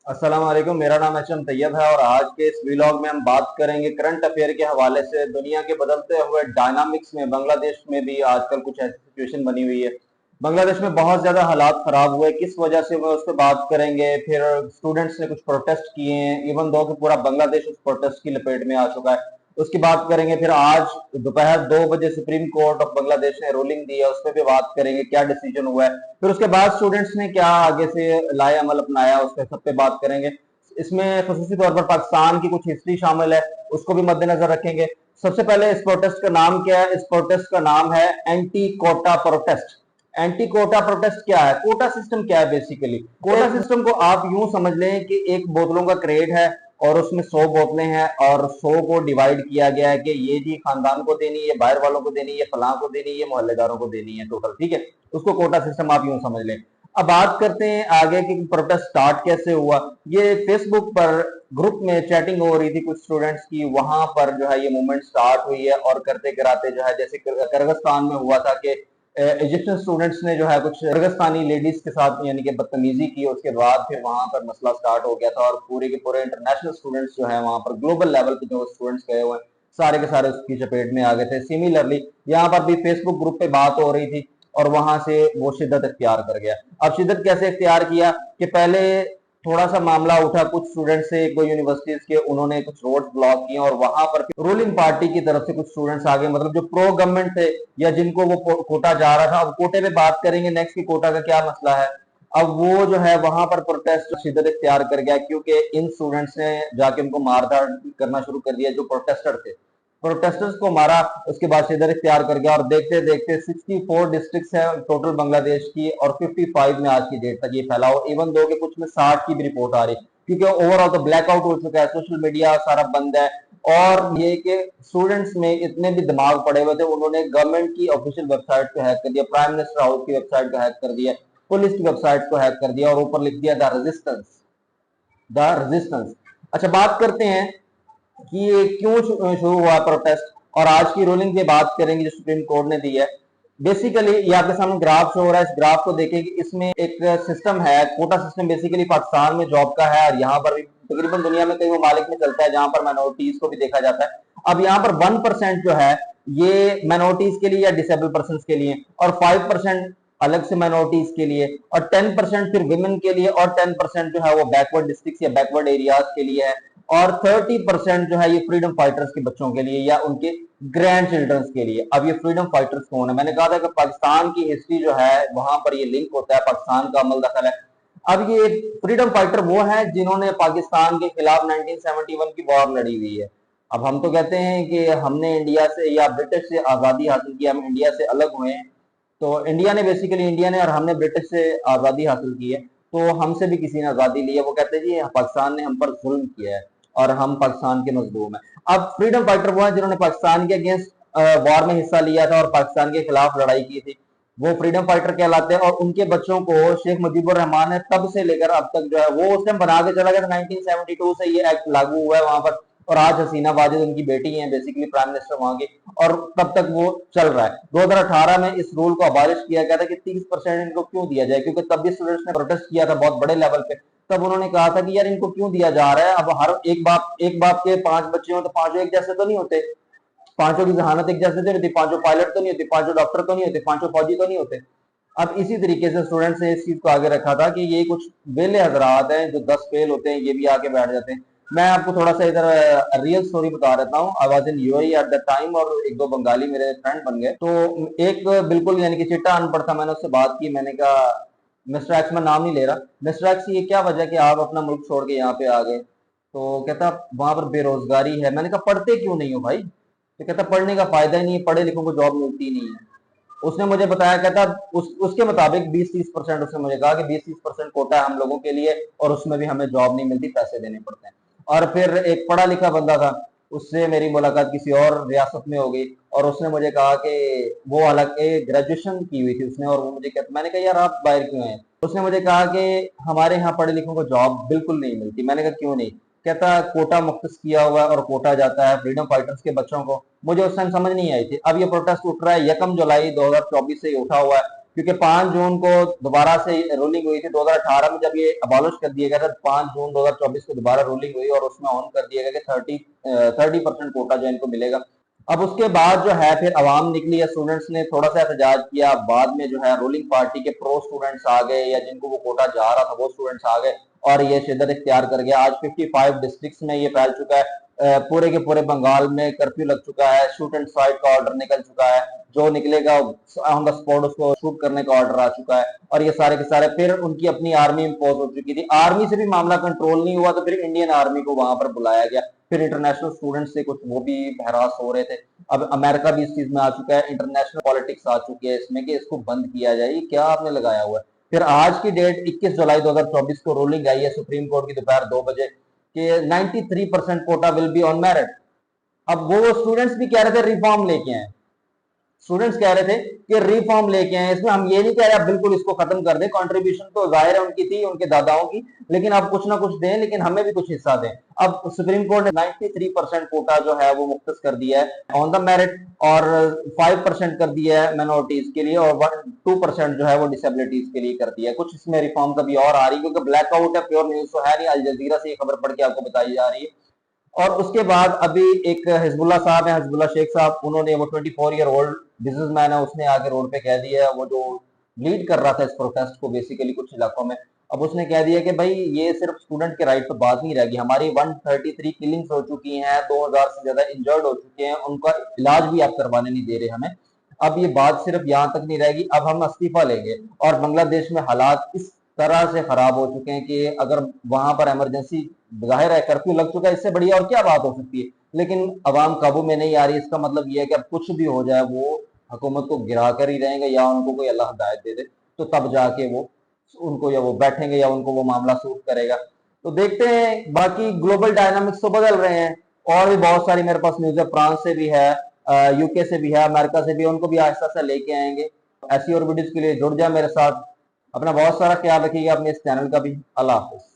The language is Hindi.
अस्सलाम वालेकुम। मेरा नाम एचएम तैयब है और आज के इस व्लॉग में हम बात करेंगे करंट अफेयर के हवाले से दुनिया के बदलते हुए डायनामिक्स में बांग्लादेश में भी आजकल कुछ ऐसी सिचुएशन बनी हुई है। बांग्लादेश में बहुत ज्यादा हालात खराब हुए, किस वजह से वो उस पर बात करेंगे। फिर स्टूडेंट्स ने कुछ प्रोटेस्ट किए हैं, इवन दो कि पूरा बांग्लादेश उस प्रोटेस्ट की लपेट में आ चुका है, उसकी बात करेंगे। फिर आज दोपहर 2 बजे सुप्रीम कोर्ट ऑफ बांग्लादेश ने रूलिंग दी है, उस पर भी बात करेंगे क्या डिसीजन हुआ है। फिर उसके बाद स्टूडेंट्स ने क्या आगे से लाए अमल अपनाया, उस पर सब पे बात करेंगे। इसमें खसूसी तौर पर पाकिस्तान की कुछ हिस्ट्री शामिल है, उसको भी मद्देनजर रखेंगे। सबसे पहले इस प्रोटेस्ट का नाम क्या है? इस प्रोटेस्ट का नाम है anti quota protest. Anti quota protest क्या है? कोटा सिस्टम क्या है? बेसिकली कोटा सिस्टम को आप यूं समझ लें कि एक बोतलों का क्रेट है और उसमें 100 बोतलें हैं और 100 को डिवाइड किया गया है कि ये जी खानदान को देनी है, बाहर वालों को देनी है, फलां को देनी है, मोहल्लेदारों को देनी है, टोटल। ठीक है, उसको कोटा सिस्टम आप यूं समझ लें। अब बात करते हैं आगे कि प्रोटेस्ट स्टार्ट कैसे हुआ। ये फेसबुक पर ग्रुप में चैटिंग हो रही थी कुछ स्टूडेंट्स की, वहां पर जो है ये मूवमेंट स्टार्ट हुई है और करते कराते जो है जैसे किर्गिस्तान में हुआ था कि इजिप्शियन स्टूडेंट्स ने जो है कुछ किर्गिस्तानी लेडीज के साथ यानी कि बदतमीजी की, उसके बाद फिर वहां पर मसला स्टार्ट हो गया था और पूरे के पूरे इंटरनेशनल स्टूडेंट्स जो है वहां पर ग्लोबल लेवल पे जो स्टूडेंट्स गए हुए हैं सारे के सारे उसकी चपेट में आ गए थे। सिमिलरली यहाँ पर भी फेसबुक ग्रुप पे बात हो रही थी और वहां से वो शिद्दत इख्तियार कर गया। अब शिद्दत कैसे इख्तियार किया कि पहले थोड़ा सा मामला उठा कुछ स्टूडेंट से, कोई यूनिवर्सिटीज के, उन्होंने कुछ रोड ब्लॉक किए और वहां पर रूलिंग पार्टी की तरफ से कुछ स्टूडेंट्स आ गए, मतलब जो प्रो गवर्नमेंट थे या जिनको वो कोटा जा रहा था। अब कोटे पे बात करेंगे नेक्स्ट की कोटा का क्या मसला है। अब वो जो है वहां पर प्रोटेस्ट शिद्दत इख्तियार कर गया क्योंकि इन स्टूडेंट्स ने जाके उनको मारधाड़ करना शुरू कर दिया, जो प्रोटेस्टर थे। प्रोटेस्टर्स को मारा, उसके बाद से इधर इख्तियार कर गया और देखते देखते 64 डिस्ट्रिक्ट्स है टोटल बांग्लादेश की और 55 में आज की डेट तक ये फैला हो। इवन दो के कुछ में 60 की भी रिपोर्ट आ रही, क्योंकि ओवरऑल तो ब्लैकआउट हो चुका है, सोशल मीडिया सारा बंद है। और ये कि स्टूडेंट्स में इतने भी दिमाग पड़े हुए थे, उन्होंने गवर्नमेंट की ऑफिशियल वेबसाइट को हैक कर दिया, प्राइम मिनिस्टर हाउस की वेबसाइट को हैक कर दिया, पुलिस की वेबसाइट को हैक कर दिया और ऊपर लिख दिया द रेजिस्टेंस, द रेजिस्टेंस। अच्छा, बात करते हैं कि ये क्यों शुरू हुआ प्रोटेस्ट और आज की रूलिंग की बात करेंगे जो सुप्रीम कोर्ट ने दी है। बेसिकली ये आपके सामने ग्राफ शो हो रहा है, इस ग्राफ को देखें कि इसमें एक सिस्टम है, कोटा सिस्टम बेसिकली पाकिस्तान में जॉब का है और यहाँ पर भी तकरीबन दुनिया में कई ममालिक में चलता है जहां पर माइनॉरिटीज को भी देखा जाता है। अब यहाँ पर 1% जो है ये माइनॉरिटीज के लिए या डिसेबल पर्सन के लिए और 5% अलग से माइनॉरिटीज के लिए और 10% फिर विमेन के लिए और 10% जो है वो बैकवर्ड डिस्ट्रिक्ट या बैकवर्ड एरियाज के लिए है और 30% जो है ये फ्रीडम फाइटर्स के बच्चों के लिए या उनके ग्रैंड चिल्ड्रंस के लिए। अब ये फ्रीडम फाइटर्स कौन है? मैंने कहा था कि पाकिस्तान की हिस्ट्री जो है वहां पर ये लिंक होता है, पाकिस्तान का अमल दखल है। अब ये फ्रीडम फाइटर वो है जिन्होंने पाकिस्तान के खिलाफ 1971 की वॉर लड़ी हुई है। अब हम तो कहते हैं कि हमने इंडिया से या ब्रिटिश से आजादी हासिल की, हम इंडिया से अलग हुए हैं। तो इंडिया ने बेसिकली, इंडिया ने और हमने ब्रिटिश से आजादी हासिल की है, तो हमसे भी किसी ने आजादी ली है। वो कहते हैं जी पाकिस्तान ने हम पर जुल्म किया है और हम पाकिस्तान के मजलूम हैं। अब फ्रीडम फाइटर वो है जिन्होंने पाकिस्तान के अगेंस्ट वॉर में हिस्सा लिया था और पाकिस्तान के खिलाफ लड़ाई की थी, वो फ्रीडम फाइटर कहलाते हैं। और उनके बच्चों को शेख मुजीबुर रहमान ने तब से लेकर अब तक जो है वो उस टाइम बना के चला गया था, 1972 से ये एक्ट लागू हुआ है वहां पर। और आज हसीना वाजिद उनकी बेटी है, बेसिकली प्राइम मिनिस्टर वहां की, और तब तक वो चल रहा है। 2018 में इस रूल को अबालिश किया गया था कि 30% इनको क्यों दिया जाए, क्योंकि तब भी स्टूडेंट्स ने प्रोटेस्ट किया था बहुत बड़े लेवल पे। तब उन्होंने कहा था कि यार इनको क्यों दिया जा रहा है? अब हर एक बाप के 5 बच्चे हो तो पांचों एक जैसे तो नहीं होते, पांचों की जहानत एक जैसे तो नहीं होती, पांचों पायलट तो नहीं होते, पांचों डॉक्टर तो नहीं होते, पांचों फौजी तो नहीं होते। अब इसी तरीके से स्टूडेंट्स ने इस चीज को आगे रखा था कि ये कुछ वेले हजरात हैं जो 10 फेल होते हैं, ये भी आके बैठ जाते हैं। मैं आपको थोड़ा सा इधर रियल स्टोरी बता देता हूँ। I was in UAE at the time और एक दो बंगाली मेरे फ्रेंड बन गए। तो एक बिल्कुल यानी कि चिट्टा अनपढ़ था, मैंने उससे बात की। मैंने कहा मिस्टर एक्स, मैं नाम नहीं ले रहा, मिस्टर एक्स ये क्या वजह कि आप अपना मुल्क छोड़ के यहाँ पे आ गए? तो कहता वहां पर बेरोजगारी है। मैंने कहा पढ़ते क्यों नहीं हो भाई? तो कहता पढ़ने का फायदा ही नहीं है, पढ़े लिखों को जॉब मिलती नहीं है। उसने मुझे बताया, कहता उसके मुताबिक 20-30%, उसने मुझे कहा कि 20-30% कोटा है हम लोगों के लिए और उसमें भी हमें जॉब नहीं मिलती, पैसे देने पड़ते हैं। और फिर एक पढ़ा लिखा बंदा था, उससे मेरी मुलाकात किसी और रियासत में हो गई और उसने मुझे कहा कि वो हालांकि ग्रेजुएशन की हुई थी उसने, और वो मुझे कहता, मैंने कहा यार आप बाहर क्यों आए? उसने मुझे कहा कि हमारे यहाँ पढ़े लिखों को जॉब बिल्कुल नहीं मिलती। मैंने कहा क्यों नहीं? कहता कोटा मुख्तस किया हुआ है और कोटा जाता है फ्रीडम फाइटर्स के बच्चों को। मुझे उस टाइम समझ नहीं आई थी। अब ये प्रोटेस्ट उठ रहा है 1 जुलाई 2024 से ही उठा हुआ है क्योंकि 5 जून को दोबारा से रूलिंग हुई थी 2018 में, जब ये अबॉलिश कर दिया गया था 5 जून 2024 को दोबारा रूलिंग हुई और उसमें ऑन कर दिया गया कि 30% कोटा जो इनको मिलेगा। अब उसके बाद जो है फिर अवाम निकली है, स्टूडेंट्स ने थोड़ा सा एहतजाज किया, बाद में जो है रूलिंग पार्टी के प्रो स्टूडेंट्स आ गए या जिनको वो कोटा जा रहा था वो स्टूडेंट्स आ गए और ये शिद्दत इख्तियार कर गया। आज 55 डिस्ट्रिक्ट्स में ये फैल चुका है। पूरे के पूरे बंगाल में कर्फ्यू लग चुका है, शूट एंड साइड का ऑर्डर निकल चुका है, जो निकलेगा ऑन द स्पॉट उसको शूट करने का ऑर्डर आ चुका है। और ये सारे के सारे फिर उनकी अपनी आर्मी इंपोज हो चुकी थी, आर्मी से भी मामला कंट्रोल नहीं हुआ तो फिर इंडियन आर्मी को वहां पर बुलाया गया, फिर इंटरनेशनल स्टूडेंट्स से कुछ वो भी बहरास हो रहे थे। अब अमेरिका भी इस चीज में आ चुका है, इंटरनेशनल पॉलिटिक्स आ चुकी है इसमें कि इसको बंद किया जाए, क्या आपने लगाया हुआ है। फिर आज की डेट 21 जुलाई 2024 को रूलिंग आई है सुप्रीम कोर्ट की दोपहर 2 बजे कि 93% quota will be on merit. अब वो स्टूडेंट्स भी कह रहे थे रिफॉर्म लेके आए, स्टूडेंट्स कह रहे थे कि रिफॉर्म लेके आए, इसमें हम ये नहीं कह रहे आप बिल्कुल इसको खत्म कर दें, कंट्रीब्यूशन तो जाहिर है उनकी थी, उनके दादाओं की, लेकिन आप कुछ ना कुछ दें, लेकिन हमें भी कुछ हिस्सा दें। अब सुप्रीम कोर्ट ने 93% कोटा जो है वो मुख्तस कर दिया है ऑन द मेरिट और 5% कर दिया है माइनॉरिटीज के लिए और 2% जो है वो डिसेबिलिटीज के लिए कर दिया है। कुछ इसमें रिफॉर्म कभी और आ रही है क्योंकि ब्लैकआउट है, प्योर न्यूज तो है नहीं, अल जजीरा से ये खबर पढ़ के आपको बताई जा रही है। और उसके बाद अभी एक हिजबुल्ला साहब है, हिजबुल्ला शेख साहब, उन्होंने वो 24-ईयर-ओल्ड बिजनेसमैन है, उसने आके रोड पे कह दिया, वो जो लीड कर रहा था इस प्रोटेस्ट को बेसिकली कुछ इलाकों में, अब उसने कह दिया कि भाई ये सिर्फ स्टूडेंट के राइट पे बात नहीं रहेगी, हमारी 133 किलिंग्स हो चुकी हैं, 2000 से ज्यादा इंजर्ड हो चुके हैं, उनका इलाज भी आप करवाने नहीं दे रहे हमें, अब ये बात सिर्फ यहाँ तक नहीं रहेगी, अब हम इस्तीफा लेंगे। और बांग्लादेश में हालात इस तरह से खराब हो चुके हैं कि अगर वहां पर इमरजेंसी, जाहिर है कर्फ्यू लग चुका है, इससे बढ़िया और क्या बात हो सकती है, लेकिन अवाम काबू में नहीं आ रही। इसका मतलब यह है कि अब कुछ भी हो जाए वो हुकूमत को गिरा कर ही रहेंगे या उनको कोई अल्लाह हिदायत दे दे तो तब जाके वो उनको या वो बैठेंगे या उनको वो मामला सूट करेगा। तो देखते हैं, बाकी ग्लोबल डायनामिक्स तो बदल रहे हैं और भी बहुत सारी मेरे पास न्यूज है, फ्रांस से भी है, यूके से भी है, अमेरिका से भी है, उनको भी आहिस्ता आहिस्ता लेके आएंगे। ऐसी और वीडियोस के लिए जुड़ जाए मेरे साथ। अपना बहुत सारा ख्याल रखिएगा, अपने इस चैनल का भी। अल्लाह हाफिज।